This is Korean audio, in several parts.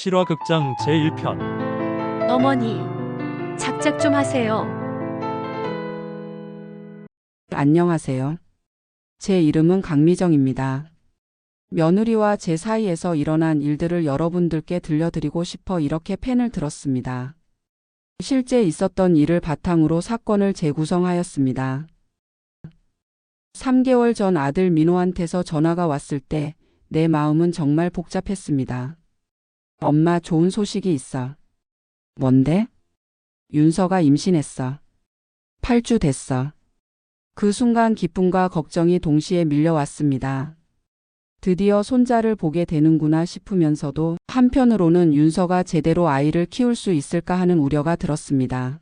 실화극장 제1편. 어머니, 작작 좀 하세요. 안녕하세요. 제 이름은 강미정입니다. 며느리와 제 사이에서 일어난 일들을 여러분들께 들려드리고 싶어 이렇게 펜을 들었습니다. 실제 있었던 일을 바탕으로 사건을 재구성하였습니다. 3개월 전 아들 민호한테서 전화가 왔을 때 내 마음은 정말 복잡했습니다. 엄마, 좋은 소식이 있어. 뭔데? 윤서가 임신했어. 8주 됐어. 그 순간 기쁨과 걱정이 동시에 밀려왔습니다. 드디어 손자를 보게 되는구나 싶으면서도 한편으로는 윤서가 제대로 아이를 키울 수 있을까 하는 우려가 들었습니다.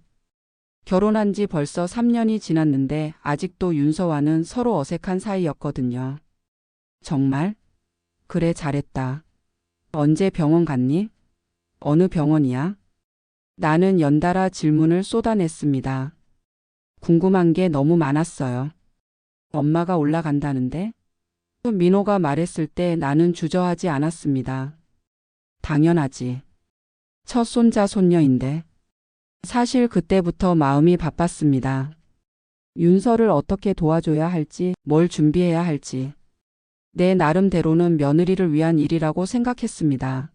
결혼한 지 벌써 3년이 지났는데 아직도 윤서와는 서로 어색한 사이였거든요. 정말? 그래, 잘했다. 언제 병원 갔니? 어느 병원이야? 나는 연달아 질문을 쏟아냈습니다. 궁금한 게 너무 많았어요. 엄마가 올라간다는데? 민호가 말했을 때 나는 주저하지 않았습니다. 당연하지. 첫 손자 손녀인데. 사실 그때부터 마음이 바빴습니다. 윤서를 어떻게 도와줘야 할지, 뭘 준비해야 할지. 내 나름대로는 며느리를 위한 일이라고 생각했습니다.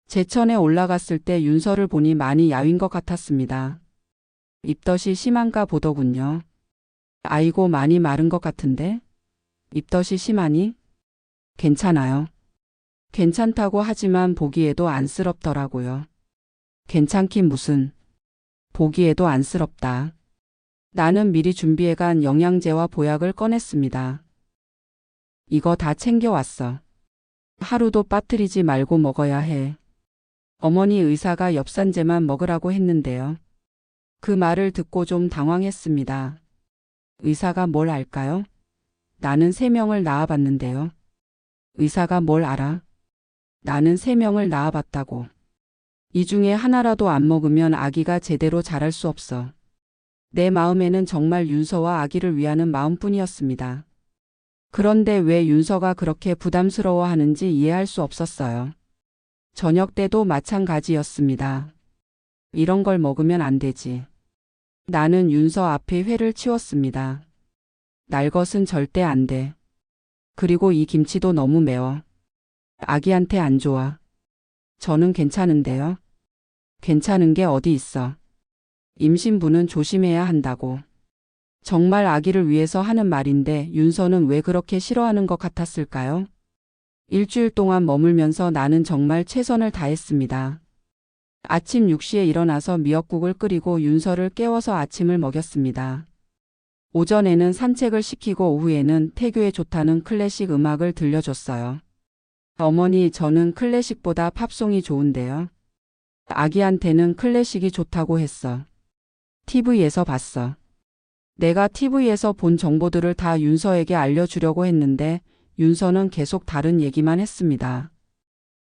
제천에 올라갔을 때 윤서를 보니 많이 야윈 것 같았습니다. 입덧이 심한가 보더군요. 아이고, 많이 마른 것 같은데? 입덧이 심하니? 괜찮아요. 괜찮다고 하지만 보기에도 안쓰럽더라고요. 괜찮긴 무슨. 보기에도 안쓰럽다. 나는 미리 준비해간 영양제와 보약을 꺼냈습니다. 이거 다 챙겨왔어. 하루도 빠뜨리지 말고 먹어야 해. 어머니, 의사가 엽산제만 먹으라고 했는데요. 그 말을 듣고 좀 당황했습니다. 의사가 뭘 알까요? 나는 3명을 낳아봤는데요. 의사가 뭘 알아? 나는 3명을 낳아봤다고. 이 중에 하나라도 안 먹으면 아기가 제대로 자랄 수 없어. 내 마음에는 정말 윤서와 아기를 위하는 마음뿐이었습니다. 그런데 왜 윤서가 그렇게 부담스러워하는지 이해할 수 없었어요. 저녁 때도 마찬가지였습니다. 이런 걸 먹으면 안 되지. 나는 윤서 앞에 회를 치웠습니다. 날 것은 절대 안 돼. 그리고 이 김치도 너무 매워. 아기한테 안 좋아. 저는 괜찮은데요. 괜찮은 게 어디 있어. 임신부는 조심해야 한다고. 정말 아기를 위해서 하는 말인데 윤서는 왜 그렇게 싫어하는 것 같았을까요? 일주일 동안 머물면서 나는 정말 최선을 다했습니다. 아침 6시에 일어나서 미역국을 끓이고 윤서를 깨워서 아침을 먹였습니다. 오전에는 산책을 시키고 오후에는 태교에 좋다는 클래식 음악을 들려줬어요. 어머니, 저는 클래식보다 팝송이 좋은데요. 아기한테는 클래식이 좋다고 했어. TV에서 봤어. 내가 TV에서 본 정보들을 다 윤서에게 알려주려고 했는데 윤서는 계속 다른 얘기만 했습니다.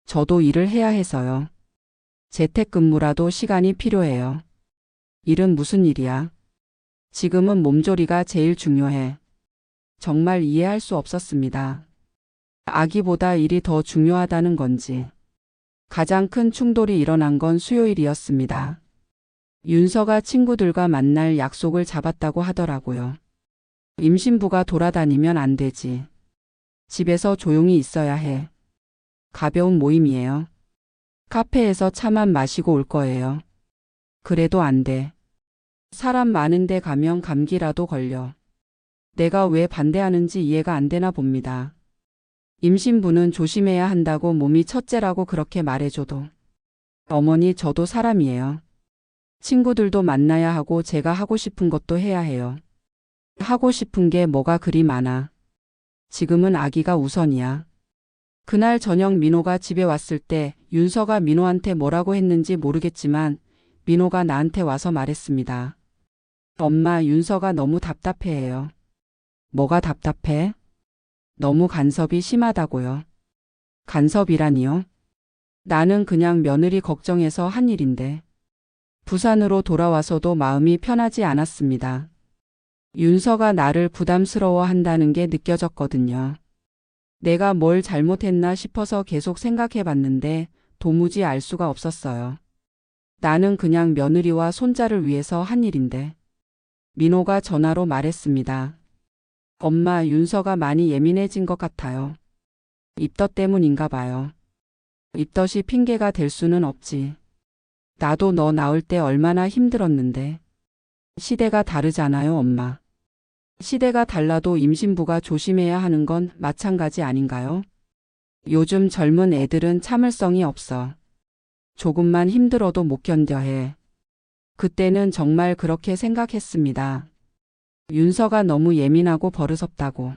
저도 일을 해야 해서요. 재택근무라도 시간이 필요해요. 일은 무슨 일이야? 지금은 몸조리가 제일 중요해. 정말 이해할 수 없었습니다. 아기보다 일이 더 중요하다는 건지. 가장 큰 충돌이 일어난 건 수요일이었습니다. 윤서가 친구들과 만날 약속을 잡았다고 하더라고요. 임신부가 돌아다니면 안 되지. 집에서 조용히 있어야 해. 가벼운 모임이에요. 카페에서 차만 마시고 올 거예요. 그래도 안 돼. 사람 많은데 가면 감기라도 걸려. 내가 왜 반대하는지 이해가 안 되나 봅니다. 임신부는 조심해야 한다고 몸이 첫째라고 그렇게 말해줘도. 어머니, 저도 사람이에요. 친구들도 만나야 하고 제가 하고 싶은 것도 해야 해요. 하고 싶은 게 뭐가 그리 많아. 지금은 아기가 우선이야. 그날 저녁 민호가 집에 왔을 때 윤서가 민호한테 뭐라고 했는지 모르겠지만 민호가 나한테 와서 말했습니다. 엄마, 윤서가 너무 답답해해요. 뭐가 답답해? 너무 간섭이 심하다고요. 간섭이라니요? 나는 그냥 며느리 걱정해서 한 일인데. 부산으로 돌아와서도 마음이 편하지 않았습니다. 윤서가 나를 부담스러워한다는 게 느껴졌거든요. 내가 뭘 잘못했나 싶어서 계속 생각해 봤는데 도무지 알 수가 없었어요. 나는 그냥 며느리와 손자를 위해서 한 일인데. 민호가 전화로 말했습니다. 엄마, 윤서가 많이 예민해진 것 같아요. 입덧 때문인가 봐요. 입덧이 핑계가 될 수는 없지. 나도 너 낳을 때 얼마나 힘들었는데. 시대가 다르잖아요, 엄마. 시대가 달라도 임신부가 조심해야 하는 건 마찬가지 아닌가요? 요즘 젊은 애들은 참을성이 없어. 조금만 힘들어도 못 견뎌 해. 그때는 정말 그렇게 생각했습니다. 윤서가 너무 예민하고 버릇없다고.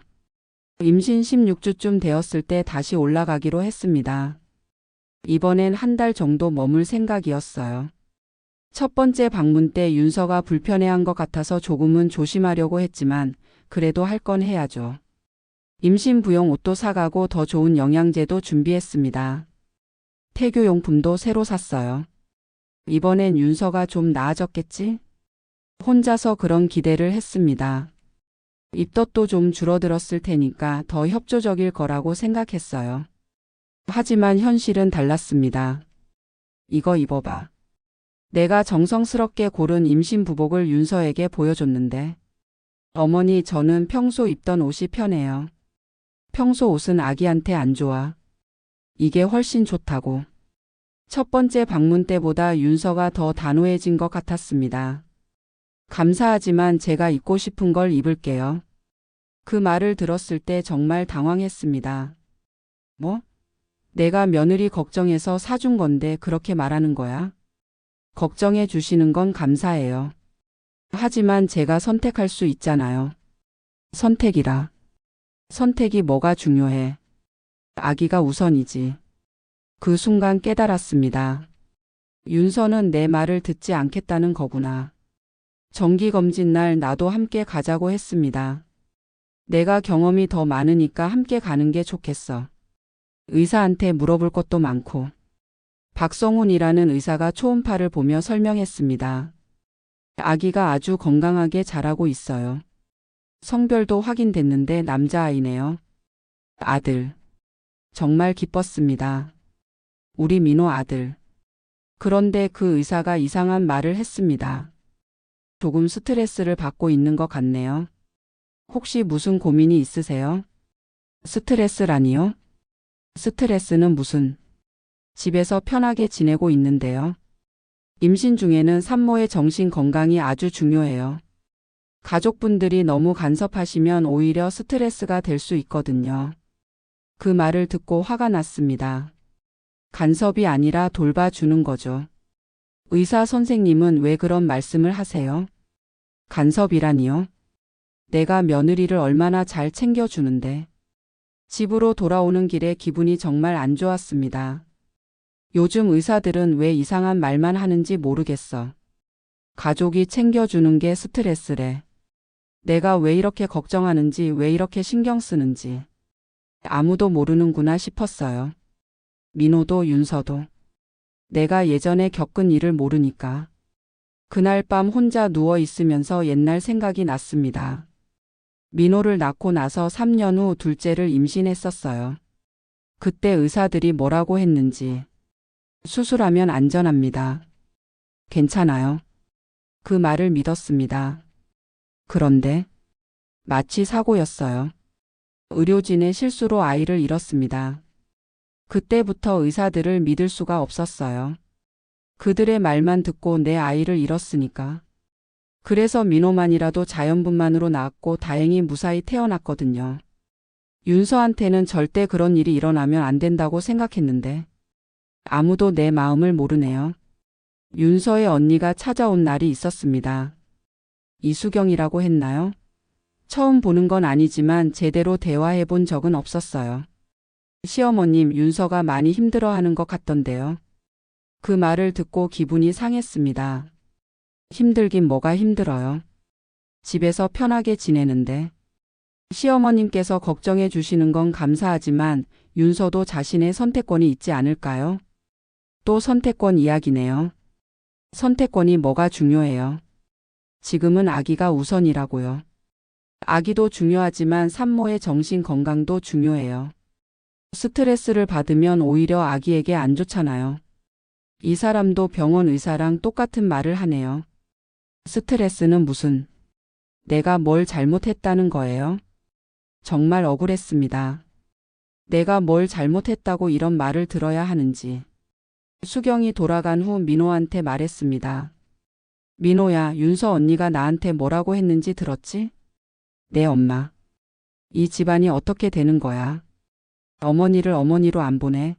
임신 16주쯤 되었을 때 다시 올라가기로 했습니다. 이번엔 한 달 정도 머물 생각이었어요. 첫 번째 방문 때 윤서가 불편해한 것 같아서 조금은 조심하려고 했지만 그래도 할 건 해야죠. 임신 부용 옷도 사가고 더 좋은 영양제도 준비했습니다. 태교용품도 새로 샀어요. 이번엔 윤서가 좀 나아졌겠지? 혼자서 그런 기대를 했습니다. 입덧도 좀 줄어들었을 테니까 더 협조적일 거라고 생각했어요. 하지만 현실은 달랐습니다. 이거 입어봐. 내가 정성스럽게 고른 임신부복을 윤서에게 보여줬는데. 어머니, 저는 평소 입던 옷이 편해요. 평소 옷은 아기한테 안 좋아. 이게 훨씬 좋다고. 첫 번째 방문 때보다 윤서가 더 단호해진 것 같았습니다. 감사하지만 제가 입고 싶은 걸 입을게요. 그 말을 들었을 때 정말 당황했습니다. 뭐? 내가 며느리 걱정해서 사준 건데 그렇게 말하는 거야? 걱정해 주시는 건 감사해요. 하지만 제가 선택할 수 있잖아요. 선택이라. 선택이 뭐가 중요해? 아기가 우선이지. 그 순간 깨달았습니다. 윤서는 내 말을 듣지 않겠다는 거구나. 정기검진 날 나도 함께 가자고 했습니다. 내가 경험이 더 많으니까 함께 가는 게 좋겠어. 의사한테 물어볼 것도 많고. 박성훈이라는 의사가 초음파를 보며 설명했습니다. 아기가 아주 건강하게 자라고 있어요. 성별도 확인됐는데 남자아이네요. 아들. 정말 기뻤습니다. 우리 민호 아들. 그런데 그 의사가 이상한 말을 했습니다. 조금 스트레스를 받고 있는 것 같네요. 혹시 무슨 고민이 있으세요? 스트레스라니요? 스트레스는 무슨? 집에서 편하게 지내고 있는데요. 임신 중에는 산모의 정신 건강이 아주 중요해요. 가족분들이 너무 간섭하시면 오히려 스트레스가 될 수 있거든요. 그 말을 듣고 화가 났습니다. 간섭이 아니라 돌봐주는 거죠. 의사 선생님은 왜 그런 말씀을 하세요? 간섭이라니요? 내가 며느리를 얼마나 잘 챙겨주는데. 집으로 돌아오는 길에 기분이 정말 안 좋았습니다. 요즘 의사들은 왜 이상한 말만 하는지 모르겠어. 가족이 챙겨주는 게 스트레스래. 내가 왜 이렇게 걱정하는지, 왜 이렇게 신경 쓰는지. 아무도 모르는구나 싶었어요. 민호도 윤서도. 내가 예전에 겪은 일을 모르니까. 그날 밤 혼자 누워 있으면서 옛날 생각이 났습니다. 민호를 낳고 나서 3년 후 둘째를 임신했었어요. 그때 의사들이 뭐라고 했는지. 수술하면 안전합니다. 괜찮아요. 그 말을 믿었습니다. 그런데 마치 사고였어요. 의료진의 실수로 아이를 잃었습니다. 그때부터 의사들을 믿을 수가 없었어요. 그들의 말만 듣고 내 아이를 잃었으니까. 그래서 민호만이라도 자연분만으로 낳았고 다행히 무사히 태어났거든요. 윤서한테는 절대 그런 일이 일어나면 안 된다고 생각했는데 아무도 내 마음을 모르네요. 윤서의 언니가 찾아온 날이 있었습니다. 이수경이라고 했나요? 처음 보는 건 아니지만 제대로 대화해 본 적은 없었어요. 시어머님, 윤서가 많이 힘들어하는 것 같던데요. 그 말을 듣고 기분이 상했습니다. 힘들긴 뭐가 힘들어요. 집에서 편하게 지내는데. 시어머님께서 걱정해 주시는 건 감사하지만 윤서도 자신의 선택권이 있지 않을까요? 또 선택권 이야기네요. 선택권이 뭐가 중요해요? 지금은 아기가 우선이라고요. 아기도 중요하지만 산모의 정신 건강도 중요해요. 스트레스를 받으면 오히려 아기에게 안 좋잖아요. 이 사람도 병원 의사랑 똑같은 말을 하네요. 스트레스는 무슨, 내가 뭘 잘못했다는 거예요? 정말 억울했습니다. 내가 뭘 잘못했다고 이런 말을 들어야 하는지. 수경이 돌아간 후 민호한테 말했습니다. 민호야, 윤서 언니가 나한테 뭐라고 했는지 들었지? 네, 엄마. 이 집안이 어떻게 되는 거야? 어머니를 어머니로 안 보내?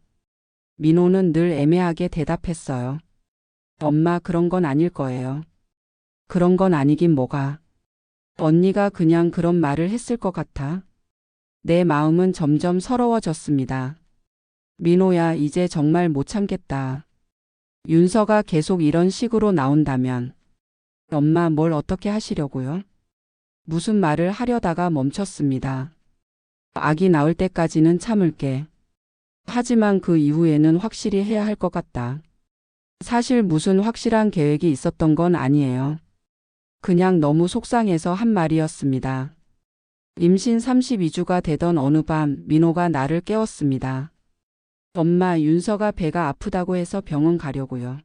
민호는 늘 애매하게 대답했어요. 엄마, 그런 건 아닐 거예요. 그런 건 아니긴 뭐가. 언니가 그냥 그런 말을 했을 것 같아. 내 마음은 점점 서러워졌습니다. 민호야, 이제 정말 못 참겠다. 윤서가 계속 이런 식으로 나온다면 엄마 뭘 어떻게 하시려고요? 무슨 말을 하려다가 멈췄습니다. 아기 나올 때까지는 참을게. 하지만 그 이후에는 확실히 해야 할 것 같다. 사실 무슨 확실한 계획이 있었던 건 아니에요. 그냥 너무 속상해서 한 말이었습니다. 임신 32주가 되던 어느 밤 민호가 나를 깨웠습니다. 엄마, 윤서가 배가 아프다고 해서 병원 가려고요.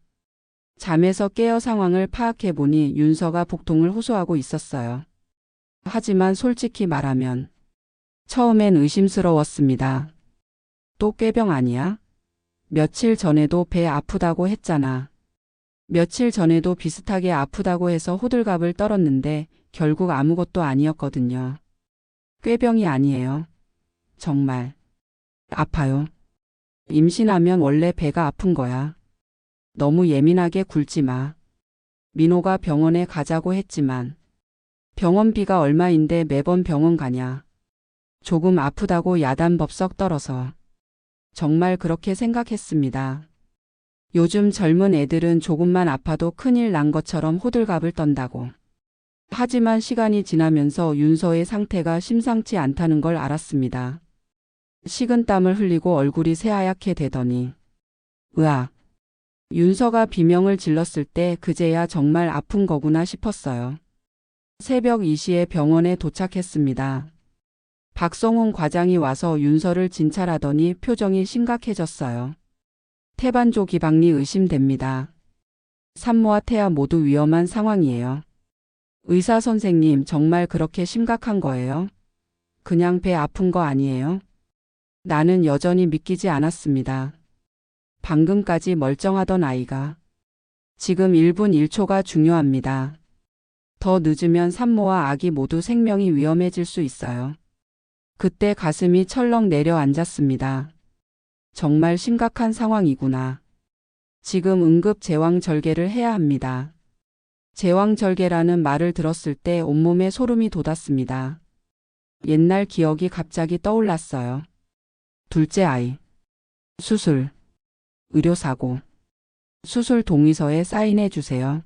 잠에서 깨어 상황을 파악해보니 윤서가 복통을 호소하고 있었어요. 하지만 솔직히 말하면 처음엔 의심스러웠습니다. 또 꾀병 아니야? 며칠 전에도 배 아프다고 했잖아. 며칠 전에도 비슷하게 아프다고 해서 호들갑을 떨었는데 결국 아무것도 아니었거든요. 꾀병이 아니에요. 정말 아파요. 임신하면 원래 배가 아픈 거야. 너무 예민하게 굴지 마. 민호가 병원에 가자고 했지만 병원비가 얼마인데 매번 병원 가냐. 조금 아프다고 야단법석 떨어서. 정말 그렇게 생각했습니다. 요즘 젊은 애들은 조금만 아파도 큰일 난 것처럼 호들갑을 떤다고. 하지만 시간이 지나면서 윤서의 상태가 심상치 않다는 걸 알았습니다. 식은땀을 흘리고 얼굴이 새하얗게 되더니 으악. 윤서가 비명을 질렀을 때 그제야 정말 아픈 거구나 싶었어요. 새벽 2시에 병원에 도착했습니다. 박성훈 과장이 와서 윤서를 진찰하더니 표정이 심각해졌어요. 태반조 기박리 의심됩니다. 산모와 태아 모두 위험한 상황이에요. 의사 선생님, 정말 그렇게 심각한 거예요? 그냥 배 아픈 거 아니에요? 나는 여전히 믿기지 않았습니다. 방금까지 멀쩡하던 아이가. 지금 1분 1초가 중요합니다. 더 늦으면 산모와 아기 모두 생명이 위험해질 수 있어요. 그때 가슴이 철렁 내려앉았습니다. 정말 심각한 상황이구나. 지금 응급 제왕절개를 해야 합니다. 제왕절개라는 말을 들었을 때 온몸에 소름이 돋았습니다. 옛날 기억이 갑자기 떠올랐어요. 둘째 아이. 수술. 의료사고. 수술 동의서에 사인해 주세요.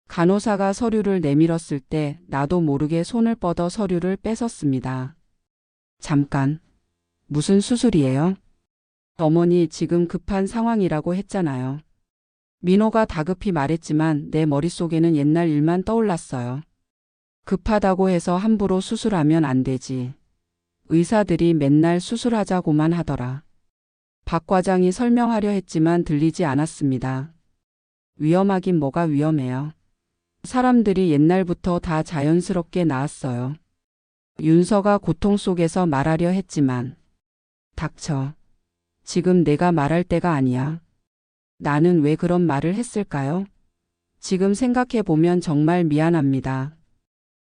간호사가 서류를 내밀었을 때 나도 모르게 손을 뻗어 서류를 뺏었습니다. 잠깐. 무슨 수술이에요? 어머니, 지금 급한 상황이라고 했잖아요. 민호가 다급히 말했지만 내 머릿속에는 옛날 일만 떠올랐어요. 급하다고 해서 함부로 수술하면 안 되지. 의사들이 맨날 수술하자고만 하더라. 박 과장이 설명하려 했지만 들리지 않았습니다. 위험하긴 뭐가 위험해요. 사람들이 옛날부터 다 자연스럽게 낳았어요. 윤서가 고통 속에서 말하려 했지만 닥쳐. 지금 내가 말할 때가 아니야. 나는 왜 그런 말을 했을까요? 지금 생각해 보면 정말 미안합니다.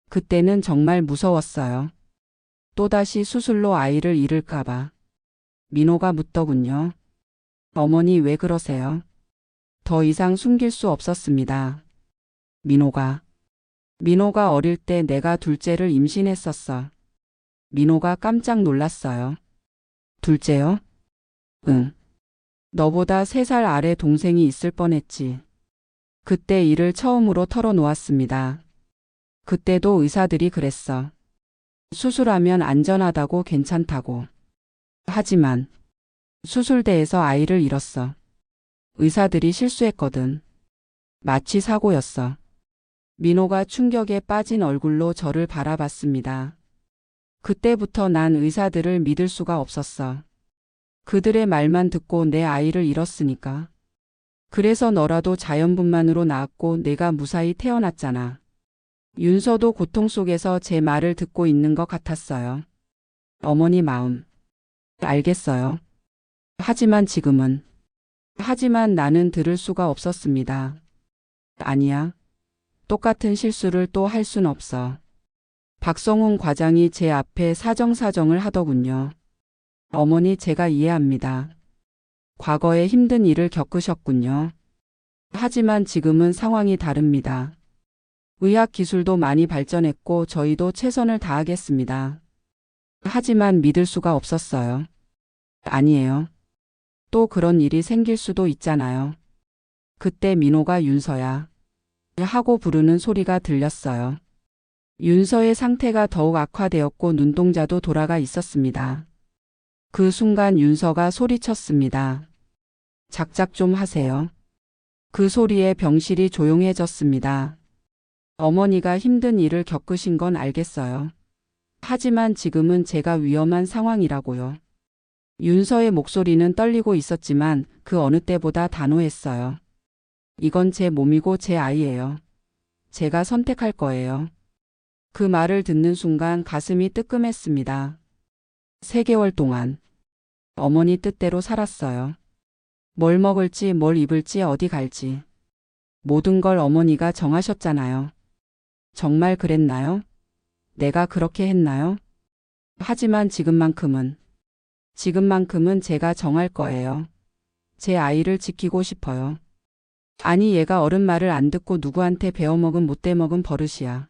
그때는 정말 무서웠어요. 또다시 수술로 아이를 잃을까봐. 민호가 묻더군요. 어머니, 왜 그러세요? 더 이상 숨길 수 없었습니다. 민호가 어릴 때 내가 둘째를 임신했었어. 민호가 깜짝 놀랐어요. 둘째요? 응. 너보다 3살 아래 동생이 있을 뻔했지. 그때 일을 처음으로 털어놓았습니다. 그때도 의사들이 그랬어. 수술하면 안전하다고, 괜찮다고. 하지만 수술대에서 아이를 잃었어. 의사들이 실수했거든. 마치 사고였어. 민호가 충격에 빠진 얼굴로 저를 바라봤습니다. 그때부터 난 의사들을 믿을 수가 없었어. 그들의 말만 듣고 내 아이를 잃었으니까. 그래서 너라도 자연분만으로 낳았고 내가 무사히 태어났잖아. 윤서도 고통 속에서 제 말을 듣고 있는 것 같았어요. 어머니 마음. 알겠어요. 하지만 지금은. 하지만 나는 들을 수가 없었습니다. 아니야. 똑같은 실수를 또 할 순 없어. 박성훈 과장이 제 앞에 사정사정을 하더군요. 어머니 제가 이해합니다. 과거에 힘든 일을 겪으셨군요. 하지만 지금은 상황이 다릅니다. 의학 기술도 많이 발전했고 저희도 최선을 다하겠습니다. 하지만 믿을 수가 없었어요. 아니에요. 또 그런 일이 생길 수도 있잖아요. 그때 민호가 윤서야 하고 부르는 소리가 들렸어요. 윤서의 상태가 더욱 악화되었고 눈동자도 돌아가 있었습니다. 그 순간 윤서가 소리쳤습니다. 작작 좀 하세요. 그 소리에 병실이 조용해졌습니다. 어머니가 힘든 일을 겪으신 건 알겠어요. 하지만 지금은 제가 위험한 상황이라고요. 윤서의 목소리는 떨리고 있었지만 그 어느 때보다 단호했어요. 이건 제 몸이고 제 아이예요. 제가 선택할 거예요. 그 말을 듣는 순간 가슴이 뜨끔했습니다. 3개월 동안 어머니 뜻대로 살았어요. 뭘 먹을지 뭘 입을지 어디 갈지. 모든 걸 어머니가 정하셨잖아요. 정말 그랬나요? 내가 그렇게 했나요? 하지만 지금만큼은 제가 정할 거예요. 제 아이를 지키고 싶어요. 아니 얘가 어른 말을 안 듣고 누구한테 배워먹은 못돼먹은 버릇이야.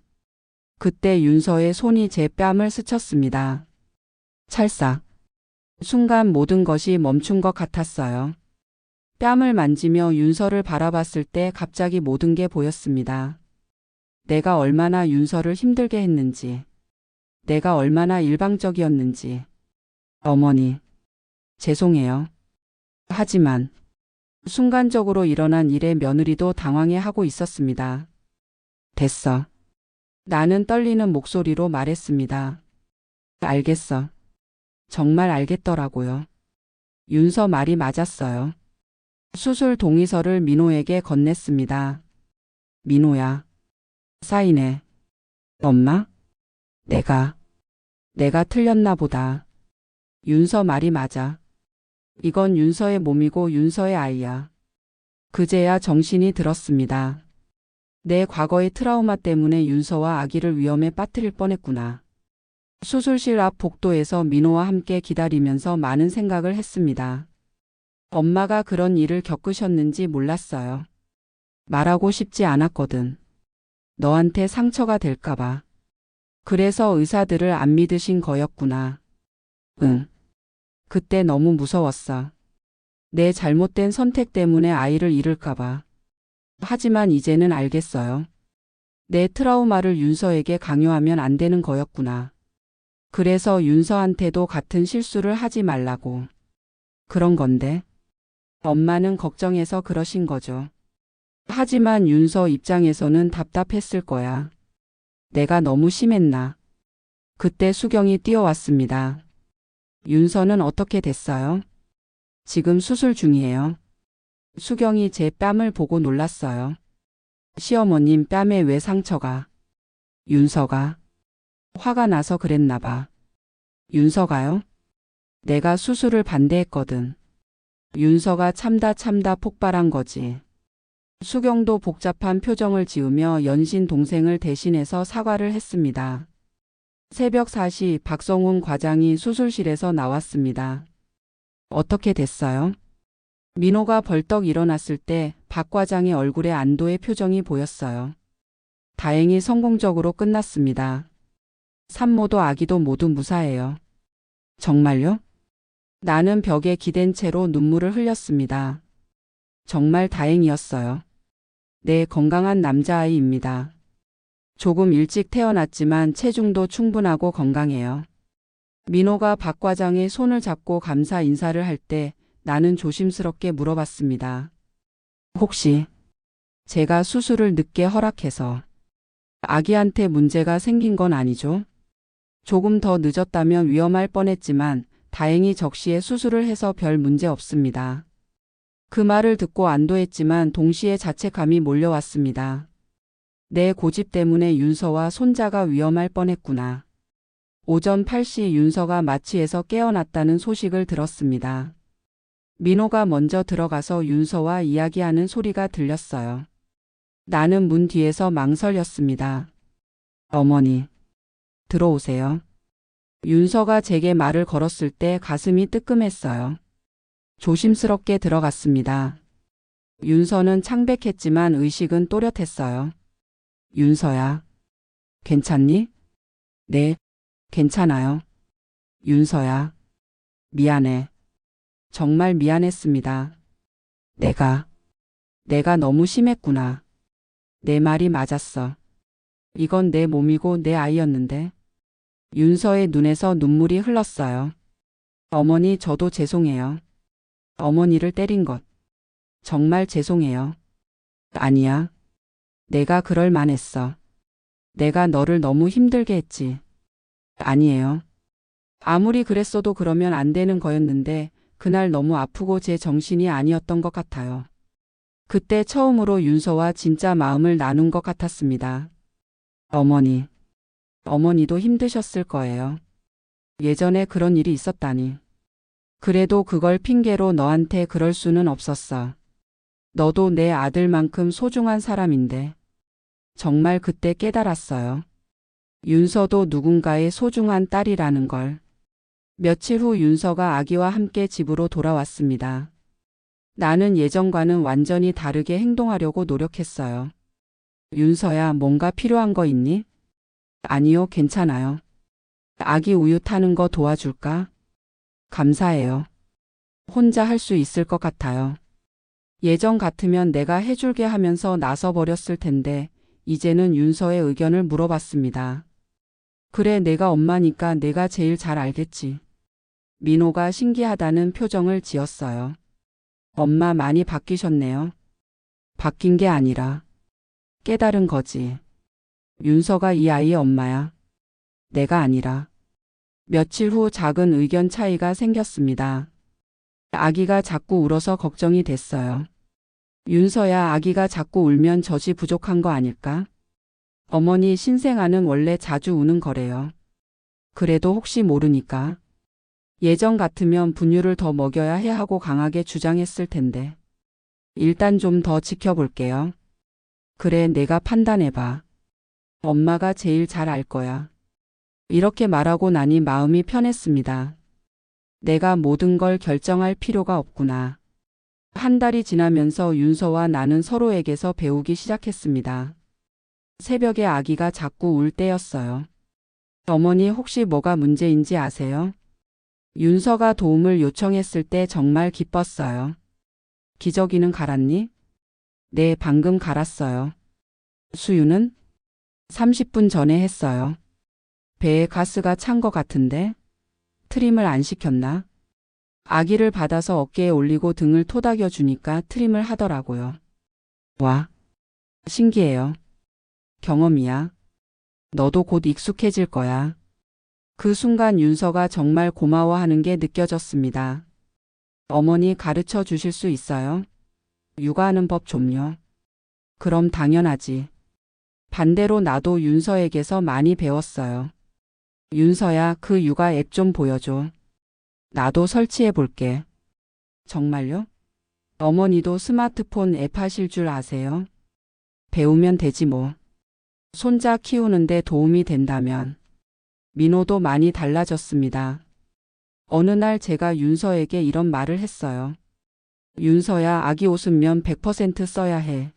그때 윤서의 손이 제 뺨을 스쳤습니다. 찰싹. 순간 모든 것이 멈춘 것 같았어요. 뺨을 만지며 윤서를 바라봤을 때 갑자기 모든 게 보였습니다. 내가 얼마나 윤서를 힘들게 했는지, 내가 얼마나 일방적이었는지. 어머니, 죄송해요. 하지만 순간적으로 일어난 일에 며느리도 당황해하고 있었습니다. 됐어. 나는 떨리는 목소리로 말했습니다. 알겠어. 정말 알겠더라고요. 윤서 말이 맞았어요. 수술 동의서를 민호에게 건넸습니다. 민호야. 사인해. 엄마? 내가 틀렸나 보다. 윤서 말이 맞아. 이건 윤서의 몸이고 윤서의 아이야. 그제야 정신이 들었습니다. 내 과거의 트라우마 때문에 윤서와 아기를 위험에 빠뜨릴 뻔했구나. 수술실 앞 복도에서 민호와 함께 기다리면서 많은 생각을 했습니다. 엄마가 그런 일을 겪으셨는지 몰랐어요. 말하고 싶지 않았거든. 너한테 상처가 될까봐. 그래서 의사들을 안 믿으신 거였구나. 응. 그때 너무 무서웠어. 내 잘못된 선택 때문에 아이를 잃을까봐. 하지만 이제는 알겠어요. 내 트라우마를 윤서에게 강요하면 안 되는 거였구나. 그래서 윤서한테도 같은 실수를 하지 말라고. 그런 건데. 엄마는 걱정해서 그러신 거죠. 하지만 윤서 입장에서는 답답했을 거야. 내가 너무 심했나. 그때 수경이 뛰어왔습니다. 윤서는 어떻게 됐어요? 지금 수술 중이에요. 수경이 제 뺨을 보고 놀랐어요. 시어머님 뺨에 왜 상처가? 윤서가. 화가 나서 그랬나 봐. 윤서가요? 내가 수술을 반대했거든. 윤서가 참다 폭발한 거지. 수경도 복잡한 표정을 지으며 연신 동생을 대신해서 사과를 했습니다. 새벽 4시 박성훈 과장이 수술실에서 나왔습니다. 어떻게 됐어요? 민호가 벌떡 일어났을 때 박 과장의 얼굴에 안도의 표정이 보였어요. 다행히 성공적으로 끝났습니다. 산모도 아기도 모두 무사해요. 정말요? 나는 벽에 기댄 채로 눈물을 흘렸습니다. 정말 다행이었어요. 네, 건강한 남자아이입니다. 조금 일찍 태어났지만 체중도 충분하고 건강해요. 민호가 박 과장의 손을 잡고 감사 인사를 할 때 나는 조심스럽게 물어봤습니다. 혹시 제가 수술을 늦게 허락해서 아기한테 문제가 생긴 건 아니죠? 조금 더 늦었다면 위험할 뻔했지만 다행히 적시에 수술을 해서 별 문제 없습니다. 그 말을 듣고 안도했지만 동시에 자책감이 몰려왔습니다. 내 고집 때문에 윤서와 손자가 위험할 뻔했구나. 오전 8시 윤서가 마취에서 깨어났다는 소식을 들었습니다. 민호가 먼저 들어가서 윤서와 이야기하는 소리가 들렸어요. 나는 문 뒤에서 망설였습니다. 어머니, 들어오세요. 윤서가 제게 말을 걸었을 때 가슴이 뜨끔했어요. 조심스럽게 들어갔습니다. 윤서는 창백했지만 의식은 또렷했어요. 윤서야, 괜찮니? 네, 괜찮아요. 윤서야, 미안해. 정말 미안했습니다. 내가 너무 심했구나. 내 말이 맞았어. 이건 내 몸이고 내 아이였는데. 윤서의 눈에서 눈물이 흘렀어요. 어머니, 저도 죄송해요. 어머니를 때린 것. 정말 죄송해요. 아니야. 내가 그럴 만했어. 내가 너를 너무 힘들게 했지. 아니에요. 아무리 그랬어도 그러면 안 되는 거였는데 그날 너무 아프고 제 정신이 아니었던 것 같아요. 그때 처음으로 윤서와 진짜 마음을 나눈 것 같았습니다. 어머니도 힘드셨을 거예요. 예전에 그런 일이 있었다니. 그래도 그걸 핑계로 너한테 그럴 수는 없었어. 너도 내 아들만큼 소중한 사람인데. 정말 그때 깨달았어요. 윤서도 누군가의 소중한 딸이라는 걸. 며칠 후 윤서가 아기와 함께 집으로 돌아왔습니다. 나는 예전과는 완전히 다르게 행동하려고 노력했어요. 윤서야, 뭔가 필요한 거 있니? 아니요, 괜찮아요. 아기 우유 타는 거 도와줄까? 감사해요. 혼자 할 수 있을 것 같아요. 예전 같으면 내가 해줄게 하면서 나서버렸을 텐데 이제는 윤서의 의견을 물어봤습니다. 그래, 내가 엄마니까 내가 제일 잘 알겠지. 민호가 신기하다는 표정을 지었어요. 엄마 많이 바뀌셨네요. 바뀐 게 아니라 깨달은 거지. 윤서가 이 아이의 엄마야. 내가 아니라. 며칠 후 작은 의견 차이가 생겼습니다. 아기가 자꾸 울어서 걱정이 됐어요. 윤서야, 아기가 자꾸 울면 젖이 부족한 거 아닐까? 어머니, 신생아는 원래 자주 우는 거래요. 그래도 혹시 모르니까. 예전 같으면 분유를 더 먹여야 해 하고 강하게 주장했을 텐데. 일단 좀 더 지켜볼게요. 그래, 내가 판단해봐. 엄마가 제일 잘 알 거야. 이렇게 말하고 나니 마음이 편했습니다. 내가 모든 걸 결정할 필요가 없구나. 한 달이 지나면서 윤서와 나는 서로에게서 배우기 시작했습니다. 새벽에 아기가 자꾸 울 때였어요. 어머니, 혹시 뭐가 문제인지 아세요? 윤서가 도움을 요청했을 때 정말 기뻤어요. 기저귀는 갈았니? 네, 방금 갈았어요. 수유는? 30분 전에 했어요. 배에 가스가 찬 것 같은데? 트림을 안 시켰나? 아기를 받아서 어깨에 올리고 등을 토닥여 주니까 트림을 하더라고요. 와, 신기해요. 경험이야. 너도 곧 익숙해질 거야. 그 순간 윤서가 정말 고마워하는 게 느껴졌습니다. 어머니, 가르쳐 주실 수 있어요? 육아하는 법 좀요. 그럼 당연하지. 반대로 나도 윤서에게서 많이 배웠어요. 윤서야, 그 육아 앱 좀 보여줘. 나도 설치해 볼게. 정말요? 어머니도 스마트폰 앱 하실 줄 아세요? 배우면 되지 뭐. 손자 키우는데 도움이 된다면. 민호도 많이 달라졌습니다. 어느 날 제가 윤서에게 이런 말을 했어요. 윤서야, 아기 옷은면 100% 써야 해.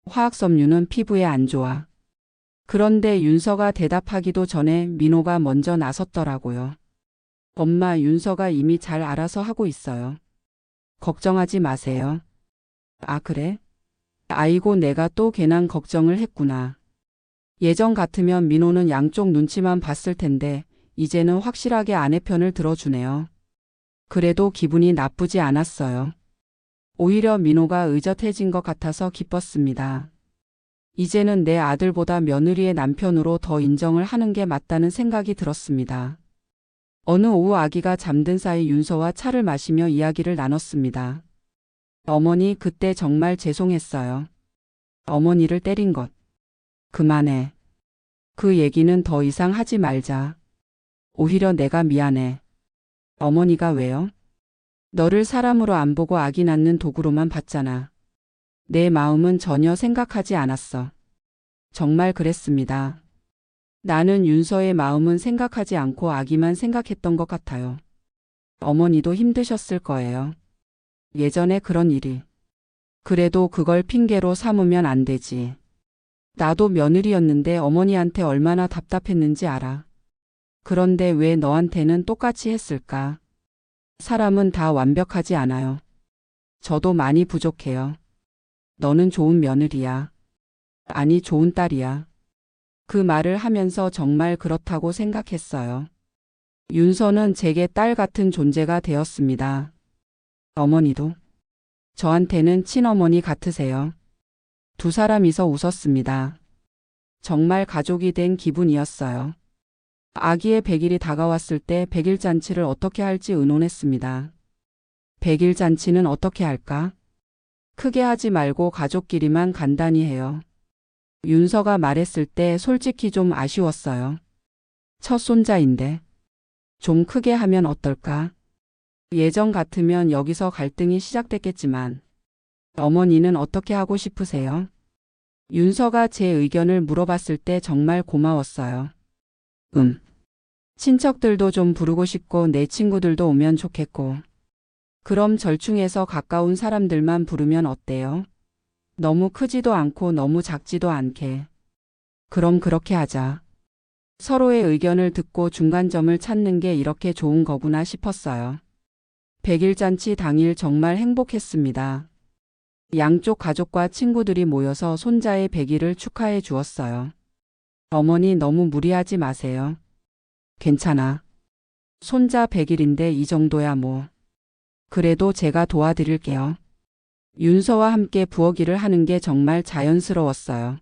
화학섬유는 피부에 안 좋아. 그런데 윤서가 대답하기도 전에 민호가 먼저 나섰더라고요. 엄마, 윤서가 이미 잘 알아서 하고 있어요. 걱정하지 마세요. 아, 그래? 아이고, 내가 또 괜한 걱정을 했구나. 예전 같으면 민호는 양쪽 눈치만 봤을 텐데 이제는 확실하게 아내 편을 들어주네요. 그래도 기분이 나쁘지 않았어요. 오히려 민호가 의젓해진 것 같아서 기뻤습니다. 이제는 내 아들보다 며느리의 남편으로 더 인정을 하는 게 맞다는 생각이 들었습니다. 어느 오후 아기가 잠든 사이 윤서와 차를 마시며 이야기를 나눴습니다. 어머니, 그때 정말 죄송했어요. 어머니를 때린 것. 그만해. 그 얘기는 더 이상 하지 말자. 오히려 내가 미안해. 어머니가 왜요? 너를 사람으로 안 보고 아기 낳는 도구로만 봤잖아. 내 마음은 전혀 생각하지 않았어. 정말 그랬습니다. 나는 윤서의 마음은 생각하지 않고 아기만 생각했던 것 같아요. 어머니도 힘드셨을 거예요. 예전에 그런 일이. 그래도 그걸 핑계로 삼으면 안 되지. 나도 며느리였는데 어머니한테 얼마나 답답했는지 알아. 그런데 왜 너한테는 똑같이 했을까? 사람은 다 완벽하지 않아요. 저도 많이 부족해요. 너는 좋은 며느리야. 아니, 좋은 딸이야. 그 말을 하면서 정말 그렇다고 생각했어요. 윤서는 제게 딸 같은 존재가 되었습니다. 어머니도 저한테는 친어머니 같으세요. 두 사람이서 웃었습니다. 정말 가족이 된 기분이었어요. 아기의 100일이 다가왔을 때 100일 잔치를 어떻게 할지 의논했습니다. 100일 잔치는 어떻게 할까? 크게 하지 말고 가족끼리만 간단히 해요. 윤서가 말했을 때 솔직히 좀 아쉬웠어요. 첫 손자인데 좀 크게 하면 어떨까? 예전 같으면 여기서 갈등이 시작됐겠지만 어머니는 어떻게 하고 싶으세요? 윤서가 제 의견을 물어봤을 때 정말 고마웠어요. 친척들도 좀 부르고 싶고 내 친구들도 오면 좋겠고. 그럼 절충해서 가까운 사람들만 부르면 어때요? 너무 크지도 않고 너무 작지도 않게. 그럼 그렇게 하자. 서로의 의견을 듣고 중간점을 찾는 게 이렇게 좋은 거구나 싶었어요. 100일 잔치 당일 정말 행복했습니다. 양쪽 가족과 친구들이 모여서 손자의 100일을 축하해 주었어요. 어머니, 너무 무리하지 마세요. 괜찮아. 손자 100일인데 이 정도야 뭐. 그래도 제가 도와드릴게요. 윤서와 함께 부엌일을 하는 게 정말 자연스러웠어요.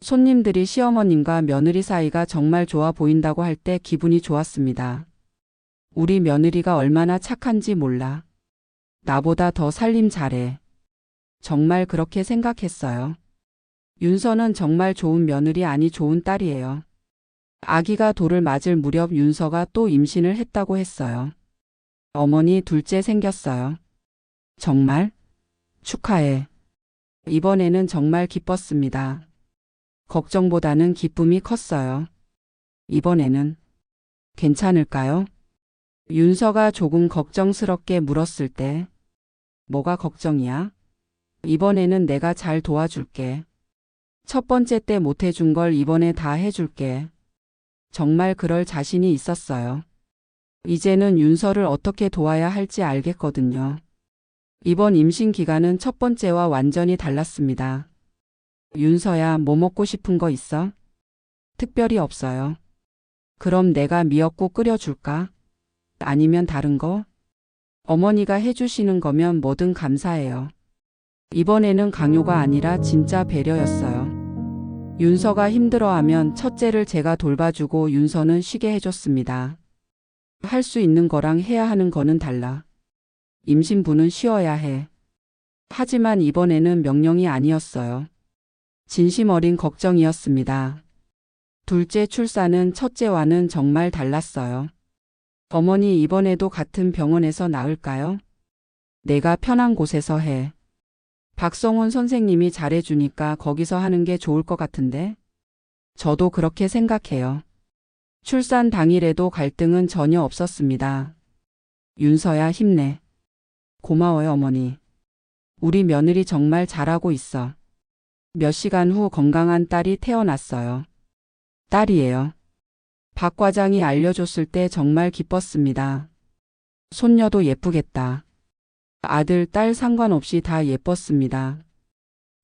손님들이 시어머님과 며느리 사이가 정말 좋아 보인다고 할 때 기분이 좋았습니다. 우리 며느리가 얼마나 착한지 몰라. 나보다 더 살림 잘해. 정말 그렇게 생각했어요. 윤서는 정말 좋은 며느리, 아니 좋은 딸이에요. 아기가 돌을 맞을 무렵 윤서가 또 임신을 했다고 했어요. 어머니, 둘째 생겼어요. 정말? 축하해. 이번에는 정말 기뻤습니다. 걱정보다는 기쁨이 컸어요. 이번에는 괜찮을까요? 윤서가 조금 걱정스럽게 물었을 때, 뭐가 걱정이야? 이번에는 내가 잘 도와줄게. 첫 번째 때 못해준 걸 이번에 다 해줄게. 정말 그럴 자신이 있었어요. 이제는 윤서를 어떻게 도와야 할지 알겠거든요. 이번 임신 기간은 첫 번째와 완전히 달랐습니다. 윤서야, 뭐 먹고 싶은 거 있어? 특별히 없어요. 그럼 내가 미역국 끓여줄까? 아니면 다른 거? 어머니가 해주시는 거면 뭐든 감사해요. 이번에는 강요가 아니라 진짜 배려였어요. 윤서가 힘들어하면 첫째를 제가 돌봐주고 윤서는 쉬게 해줬습니다. 할 수 있는 거랑 해야 하는 거는 달라. 임신부는 쉬어야 해. 하지만 이번에는 명령이 아니었어요. 진심 어린 걱정이었습니다. 둘째 출산은 첫째와는 정말 달랐어요. 어머니, 이번에도 같은 병원에서 낳을까요? 내가 편한 곳에서 해. 박성훈 선생님이 잘해주니까 거기서 하는 게 좋을 것 같은데? 저도 그렇게 생각해요. 출산 당일에도 갈등은 전혀 없었습니다. 윤서야, 힘내. 고마워요, 어머니. 우리 며느리 정말 잘하고 있어. 몇 시간 후 건강한 딸이 태어났어요. 딸이에요. 박 과장이 알려줬을 때 정말 기뻤습니다. 손녀도 예쁘겠다. 아들, 딸 상관없이 다 예뻤습니다.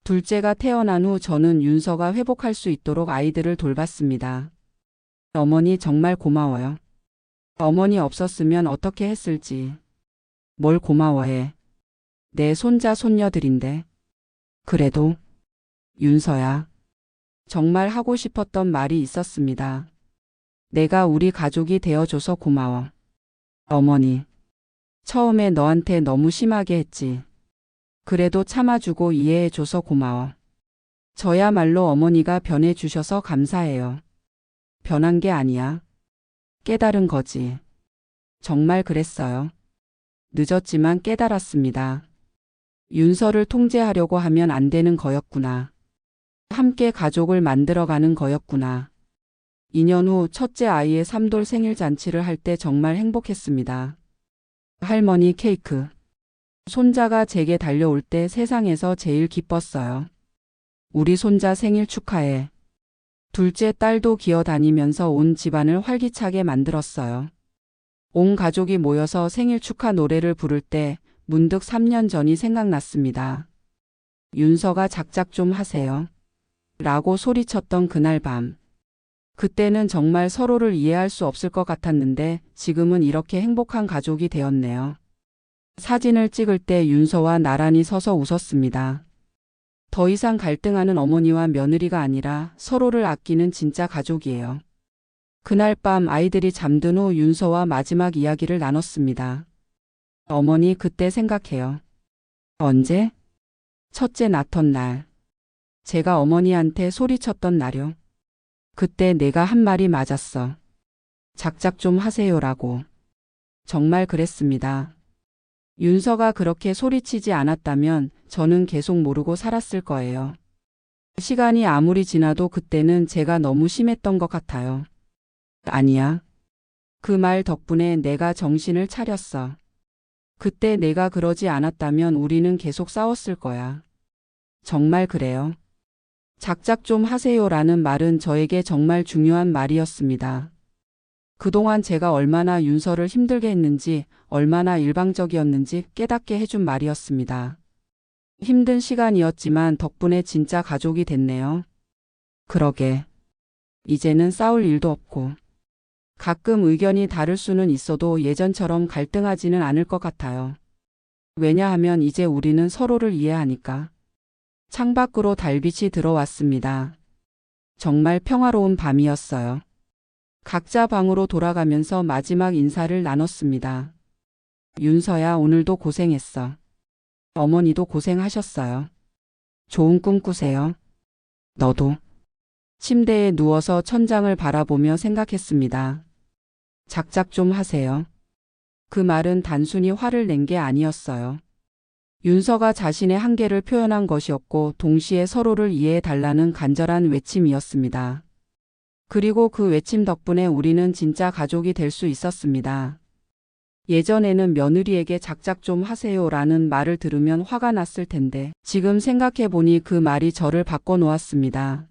둘째가 태어난 후 저는 윤서가 회복할 수 있도록 아이들을 돌봤습니다. 어머니, 정말 고마워요. 어머니 없었으면 어떻게 했을지. 뭘 고마워해. 내 손자 손녀들인데. 그래도 윤서야. 정말 하고 싶었던 말이 있었습니다. 내가 우리 가족이 되어줘서 고마워. 어머니, 처음에 너한테 너무 심하게 했지. 그래도 참아주고 이해해줘서 고마워. 저야말로 어머니가 변해주셔서 감사해요. 변한 게 아니야. 깨달은 거지. 정말 그랬어요. 늦었지만 깨달았습니다. 윤서를 통제하려고 하면 안 되는 거였구나. 함께 가족을 만들어가는 거였구나. 2년 후 첫째 아이의 3돌 생일 잔치를 할 때 정말 행복했습니다. 할머니 케이크. 손자가 제게 달려올 때 세상에서 제일 기뻤어요. 우리 손자 생일 축하해. 둘째 딸도 기어다니면서 온 집안을 활기차게 만들었어요. 온 가족이 모여서 생일 축하 노래를 부를 때 문득 3년 전이 생각났습니다. 윤서가 작작 좀 하세요. 라고 소리쳤던 그날 밤. 그때는 정말 서로를 이해할 수 없을 것 같았는데 지금은 이렇게 행복한 가족이 되었네요. 사진을 찍을 때 윤서와 나란히 서서 웃었습니다. 더 이상 갈등하는 어머니와 며느리가 아니라 서로를 아끼는 진짜 가족이에요. 그날 밤 아이들이 잠든 후 윤서와 마지막 이야기를 나눴습니다. 어머니 그때 생각해요. 언제? 첫째 낳던 날. 제가 어머니한테 소리쳤던 날요. 그때 내가 한 말이 맞았어. 작작 좀 하세요라고. 정말 그랬습니다. 윤서가 그렇게 소리치지 않았다면 저는 계속 모르고 살았을 거예요. 시간이 아무리 지나도 그때는 제가 너무 심했던 것 같아요. 아니야. 그 말 덕분에 내가 정신을 차렸어. 그때 내가 그러지 않았다면 우리는 계속 싸웠을 거야. 정말 그래요. 작작 좀 하세요라는 말은 저에게 정말 중요한 말이었습니다. 그동안 제가 얼마나 윤서를 힘들게 했는지, 얼마나 일방적이었는지 깨닫게 해준 말이었습니다. 힘든 시간이었지만 덕분에 진짜 가족이 됐네요. 그러게. 이제는 싸울 일도 없고. 가끔 의견이 다를 수는 있어도 예전처럼 갈등하지는 않을 것 같아요. 왜냐하면 이제 우리는 서로를 이해하니까. 창밖으로 달빛이 들어왔습니다. 정말 평화로운 밤이었어요. 각자 방으로 돌아가면서 마지막 인사를 나눴습니다. 윤서야, 오늘도 고생했어. 어머니도 고생하셨어요. 좋은 꿈 꾸세요. 너도. 침대에 누워서 천장을 바라보며 생각했습니다. 작작 좀 하세요. 그 말은 단순히 화를 낸 게 아니었어요. 윤서가 자신의 한계를 표현한 것이었고 동시에 서로를 이해해달라는 간절한 외침이었습니다. 그리고 그 외침 덕분에 우리는 진짜 가족이 될 수 있었습니다. 예전에는 며느리에게 작작 좀 하세요라는 말을 들으면 화가 났을 텐데 지금 생각해보니 그 말이 저를 바꿔놓았습니다.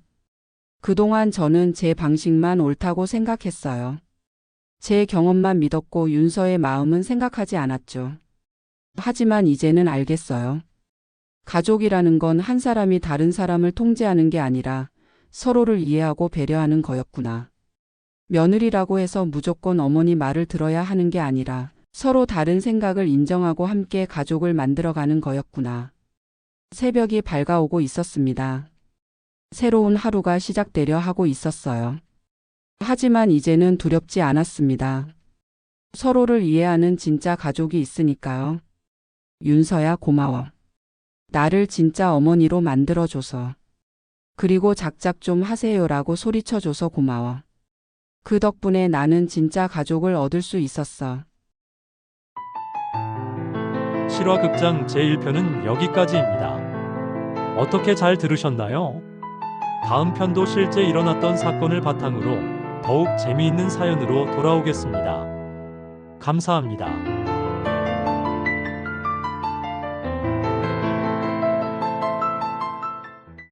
그동안 저는 제 방식만 옳다고 생각했어요. 제 경험만 믿었고 윤서의 마음은 생각하지 않았죠. 하지만 이제는 알겠어요. 가족이라는 건 한 사람이 다른 사람을 통제하는 게 아니라 서로를 이해하고 배려하는 거였구나. 며느리라고 해서 무조건 어머니 말을 들어야 하는 게 아니라 서로 다른 생각을 인정하고 함께 가족을 만들어가는 거였구나. 새벽이 밝아오고 있었습니다. 새로운 하루가 시작되려 하고 있었어요. 하지만 이제는 두렵지 않았습니다. 서로를 이해하는 진짜 가족이 있으니까요. 윤서야, 고마워. 나를 진짜 어머니로 만들어줘서. 그리고 작작 좀 하세요라고 소리쳐줘서 고마워. 그 덕분에 나는 진짜 가족을 얻을 수 있었어. 실화극장 제1편은 여기까지입니다. 어떻게 잘 들으셨나요? 다음 편도 실제 일어났던 사건을 바탕으로 더욱 재미있는 사연으로 돌아오겠습니다. 감사합니다.